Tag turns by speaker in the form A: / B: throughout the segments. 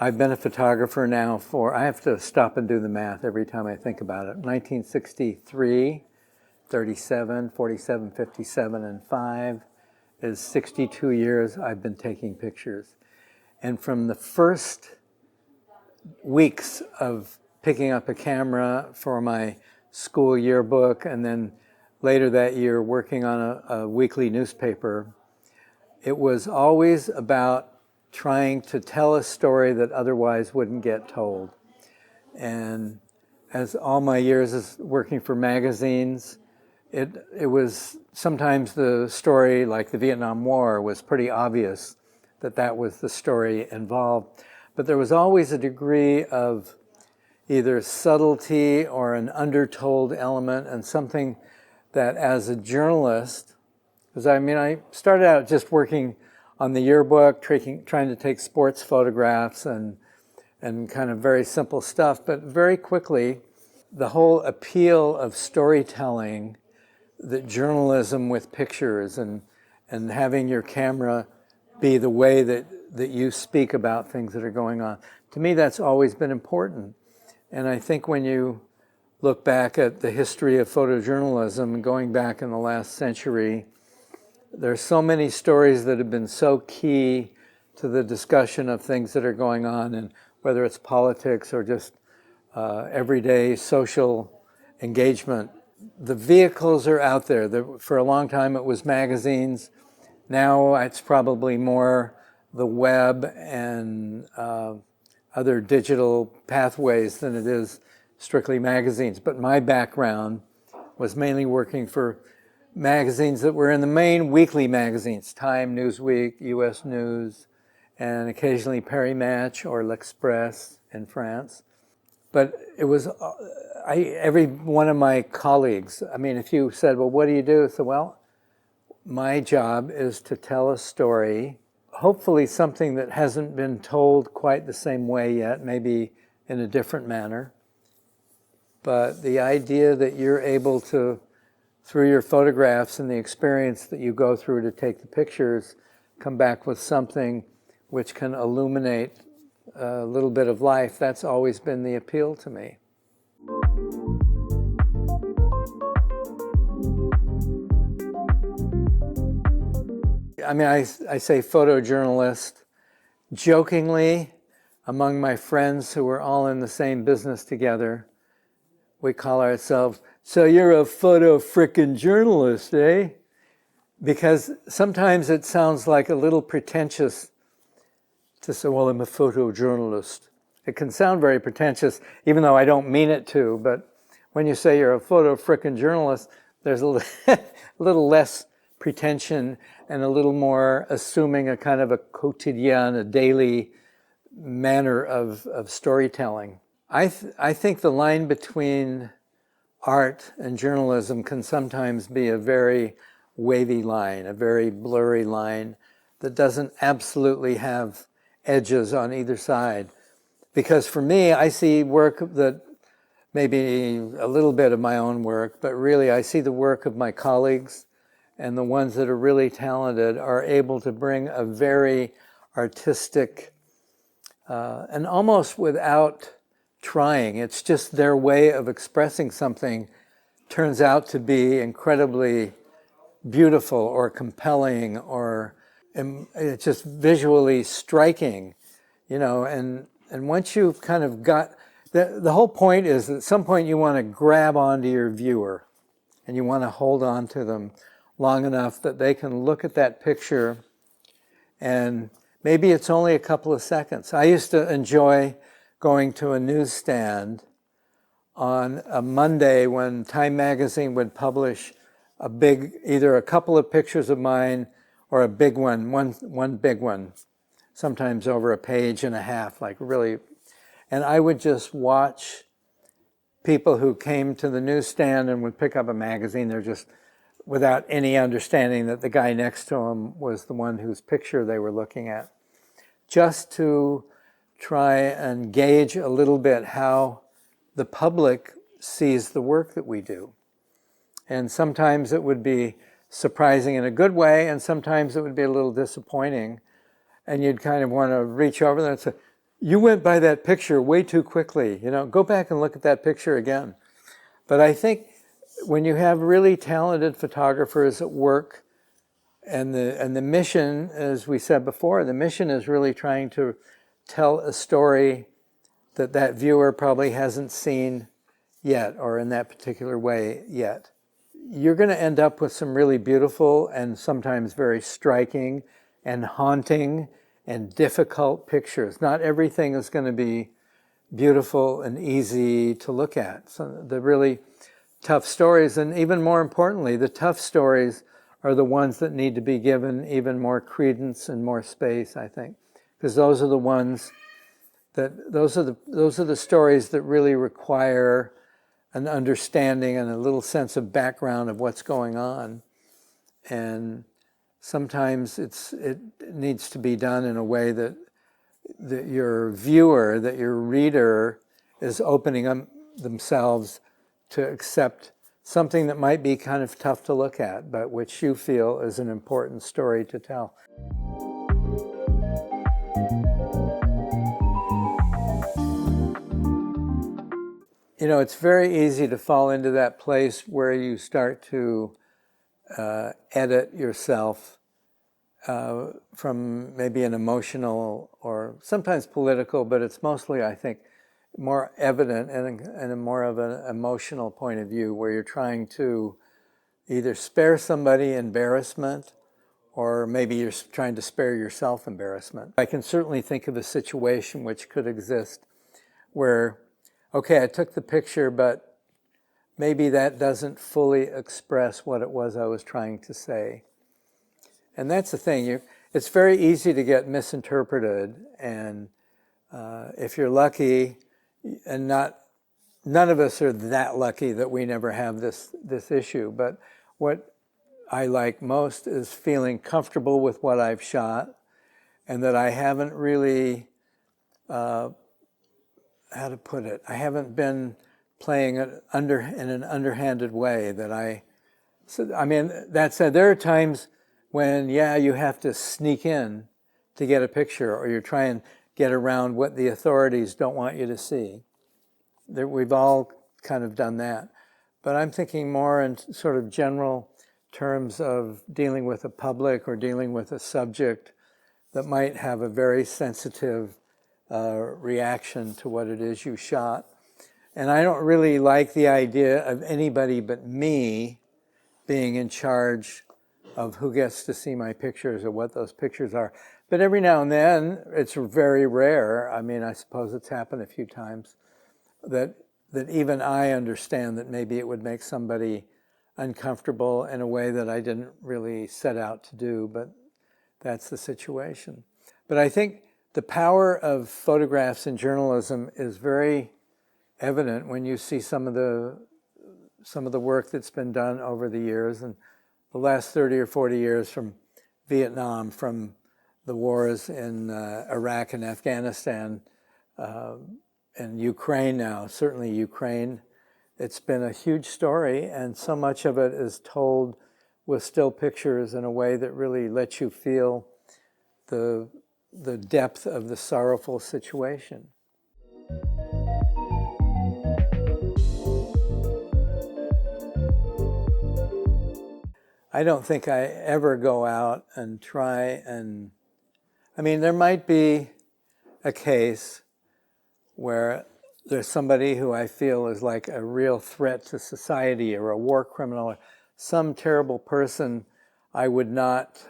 A: I've been a photographer now for, I have to stop and do the math every time I think about it. 1963, 37, 47, 57, and 5 is 62 years I've been taking pictures. And from the first weeks of picking up a camera for my school yearbook and then later that year working on a weekly newspaper, it was always about trying to tell a story that otherwise wouldn't get told. And as all my years as working for magazines, it was sometimes the story, like the Vietnam War, was pretty obvious that that was the story involved. But there was always a degree of either subtlety or an undertold element, and something that as a journalist, because I started out just working on the yearbook, trying to take sports photographs and kind of very simple stuff, but very quickly, the whole appeal of storytelling, that journalism with pictures and having your camera be the way that you speak about things that are going on. To me, that's always been important. And I think when you look back at the history of photojournalism, going back in the last century, there's so many stories that have been so key to the discussion of things that are going on, and whether it's politics or just everyday social engagement. The vehicles are out there. For a long time it was magazines. Now it's probably more the web and other digital pathways than it is strictly magazines. But my background was mainly working for magazines that were in the main weekly magazines, Time, Newsweek, U.S. News, and occasionally Paris Match or L'Express in France. But it was, every one of my colleagues, if you said, well, what do you do? I said, well, my job is to tell a story, hopefully something that hasn't been told quite the same way yet, maybe in a different manner. But the idea that you're able to, through your photographs and the experience that you go through to take the pictures, come back with something which can illuminate a little bit of life, that's always been the appeal to me. I say photojournalist jokingly among my friends who are all in the same business together. We call ourselves, so you're a photo frickin' journalist, eh? Because sometimes it sounds like a little pretentious to say, well, I'm a photojournalist. It can sound very pretentious, even though I don't mean it to, but when you say you're a photo frickin' journalist, there's a little less pretension and a little more assuming a kind of a quotidien, a daily manner of storytelling. I think the line between art and journalism can sometimes be a very wavy line, a very blurry line that doesn't absolutely have edges on either side. Because for me, I see work that maybe a little bit of my own work, but really I see the work of my colleagues, and the ones that are really talented are able to bring a very artistic, and almost without trying, it's just their way of expressing something turns out to be incredibly beautiful or compelling, or it's just visually striking, and once you've kind of got, the whole point is that at some point you want to grab onto your viewer and you want to hold on to them long enough that they can look at that picture, and maybe it's only a couple of seconds. I used to enjoy going to a newsstand on a Monday when Time magazine would publish either a couple of pictures of mine or a big one big one, sometimes over a page and a half, like really. And I would just watch people who came to the newsstand and would pick up a magazine. They're just without any understanding that the guy next to him was the one whose picture they were looking at, just to try and gauge a little bit how the public sees the work that we do. And sometimes it would be surprising in a good way, and sometimes it would be a little disappointing. And you'd kind of want to reach over there and say, You went by that picture way too quickly. You know, go back and look at that picture again. But I think when you have really talented photographers at work, and the mission, as we said before, the mission is really trying to tell a story that viewer probably hasn't seen yet, or in that particular way yet. You're going to end up with some really beautiful and sometimes very striking and haunting and difficult pictures. Not everything is going to be beautiful and easy to look at. So the really tough stories, and even more importantly, the tough stories are the ones that need to be given even more credence and more space, I think, because those are the ones that those are the stories that really require an understanding and a little sense of background of what's going on. And sometimes it needs to be done in a way that your viewer, that your reader is opening up themselves to accept something that might be kind of tough to look at, but which you feel is an important story to tell. You know, it's very easy to fall into that place where you start to edit yourself from maybe an emotional or sometimes political, but it's mostly, I think, more evident and a more of an emotional point of view, where you're trying to either spare somebody embarrassment, or maybe you're trying to spare yourself embarrassment. I can certainly think of a situation which could exist where, okay, I took the picture, but maybe that doesn't fully express what it was I was trying to say. And that's the thing, it's very easy to get misinterpreted, and if you're lucky, and none of us are that lucky that we never have this issue, but what I like most is feeling comfortable with what I've shot, and that I haven't really, how to put it, I haven't been playing it in an underhanded way. I mean, that said, there are times when, yeah, you have to sneak in to get a picture, or you're trying to get around what the authorities don't want you to see. We've all kind of done that. But I'm thinking more in sort of general terms of dealing with a public or dealing with a subject that might have a very sensitive reaction to what it is you shot. And I don't really like the idea of anybody but me being in charge of who gets to see my pictures or what those pictures are. But every now and then, it's very rare, I mean, I suppose it's happened a few times, that even I understand that maybe it would make somebody uncomfortable in a way that I didn't really set out to do, but that's the situation. But I think the power of photographs in journalism is very evident when you see some of the work that's been done over the years, and the last 30 or 40 years, from Vietnam, from the wars in Iraq and Afghanistan, and Ukraine now, certainly Ukraine. It's been a huge story, and so much of it is told with still pictures in a way that really lets you feel the depth of the sorrowful situation. I don't think I ever go out and try and, I mean, there might be a case where there's somebody who I feel is like a real threat to society, or a war criminal, or some terrible person. I would not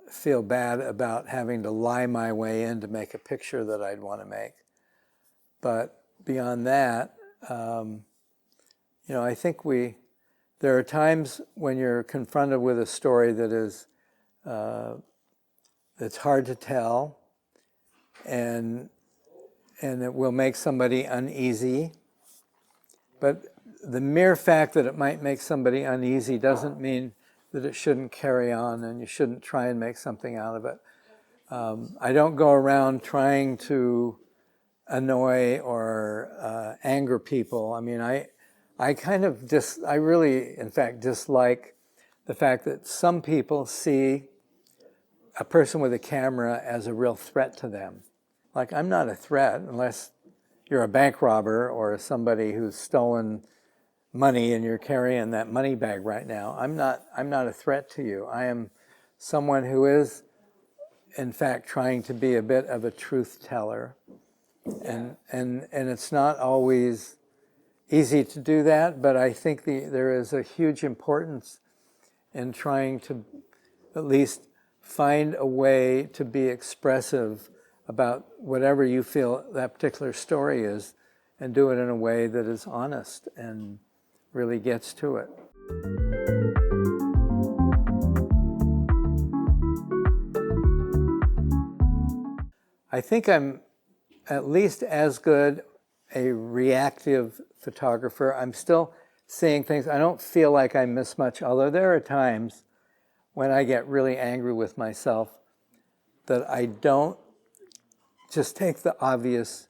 A: feel bad about having to lie my way in to make a picture that I'd want to make. But beyond that, you know, I think there are times when you're confronted with a story that is that's hard to tell, and it will make somebody uneasy. But the mere fact that it might make somebody uneasy doesn't mean that it shouldn't carry on, and you shouldn't try and make something out of it. I don't go around trying to annoy or anger people. I mean, I kind of I really, in fact, dislike the fact that some people see a person with a camera as a real threat to them. Like, I'm not a threat unless you're a bank robber or somebody who's stolen money and you're carrying that money bag right now. I'm not a threat to you. I am someone who is, in fact, trying to be a bit of a truth teller. And it's not always easy to do that, but I think there is a huge importance in trying to at least find a way to be expressive about whatever you feel that particular story is, and do it in a way that is honest and really gets to it. I think I'm at least as good a reactive photographer. I'm still seeing things. I don't feel like I miss much, although there are times when I get really angry with myself that I don't just take the obvious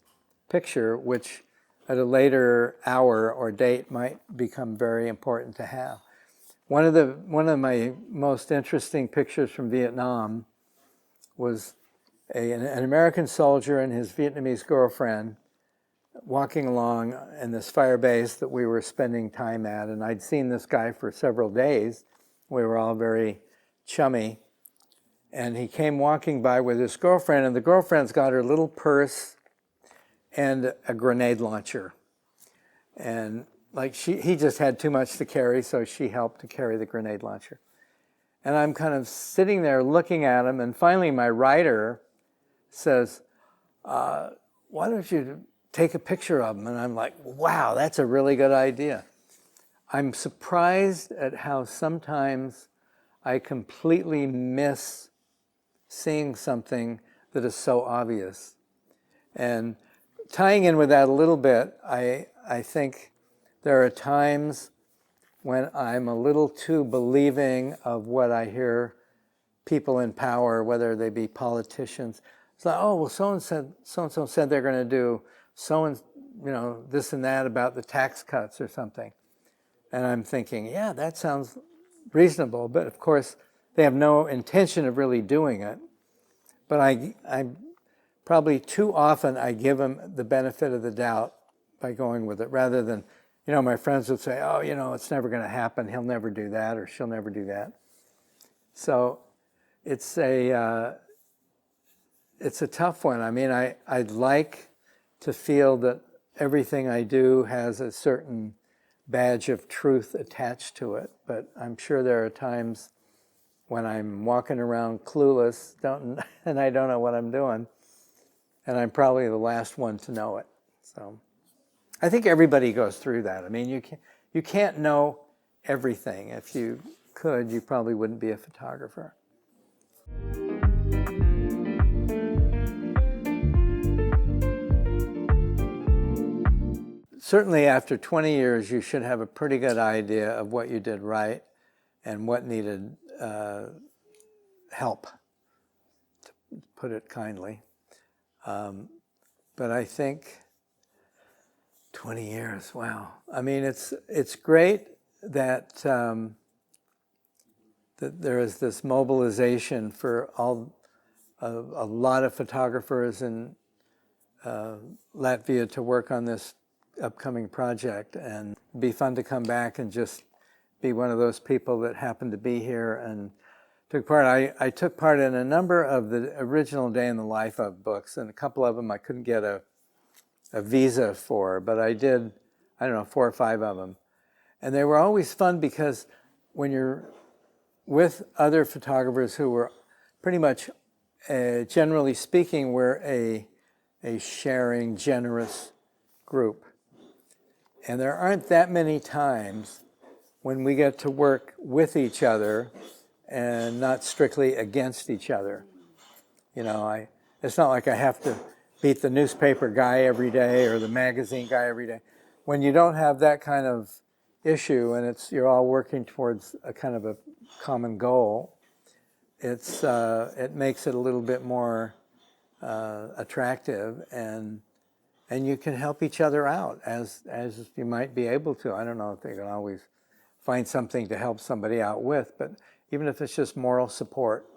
A: picture, which at a later hour or date might become very important to have. One of my most interesting pictures from Vietnam was an American soldier and his Vietnamese girlfriend walking along in this fire base that we were spending time at, and I'd seen this guy for several days. We were all very chummy, and he came walking by with his girlfriend, and the girlfriend's got her little purse and a grenade launcher. And like he just had too much to carry, so she helped to carry the grenade launcher. And I'm kind of sitting there looking at him, and finally my writer says, why don't you take a picture of him? And I'm like, wow, that's a really good idea. I'm surprised at how sometimes I completely miss seeing something that is so obvious. And tying in with that a little bit, I think there are times when I'm a little too believing of what I hear people in power, whether they be politicians. It's like, oh, well, so-and-so said they're going to do this and that about the tax cuts or something. And I'm thinking, yeah, that sounds reasonable. But of course, they have no intention of really doing it. But I probably too often I give them the benefit of the doubt by going with it, rather than, my friends would say, oh, it's never going to happen. He'll never do that, or she'll never do that. So it's a tough one. I mean, I'd like to feel that everything I do has a certain badge of truth attached to it, but I'm sure there are times when I'm walking around clueless, and I don't know what I'm doing, and I'm probably the last one to know it. So I think everybody goes through that. I mean, you can't know everything. If you could, you probably wouldn't be a photographer. Certainly after 20 years, you should have a pretty good idea of what you did right and what needed help, to put it kindly. But I think 20 years, wow. I mean, it's great that that there is this mobilization for a lot of photographers in Latvia to work on this upcoming project, and it'd be fun to come back and just be one of those people that happened to be here and took part. I took part in a number of the original Day in the Life of books, and a couple of them I couldn't get a visa for, but I did, 4 or 5 of them. And they were always fun because when you're with other photographers who were pretty much, generally speaking, we're a sharing, generous group. And there aren't that many times when we get to work with each other and not strictly against each other. It's not like I have to beat the newspaper guy every day or the magazine guy every day. When you don't have that kind of issue and you're all working towards a kind of a common goal, it makes it a little bit more attractive, and you can help each other out as you might be able to. I don't know if they can always find something to help somebody out with, but even if it's just moral support,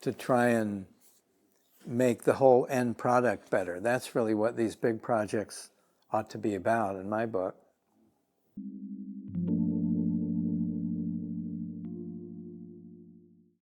A: to try and make the whole end product better. That's really what these big projects ought to be about in my book.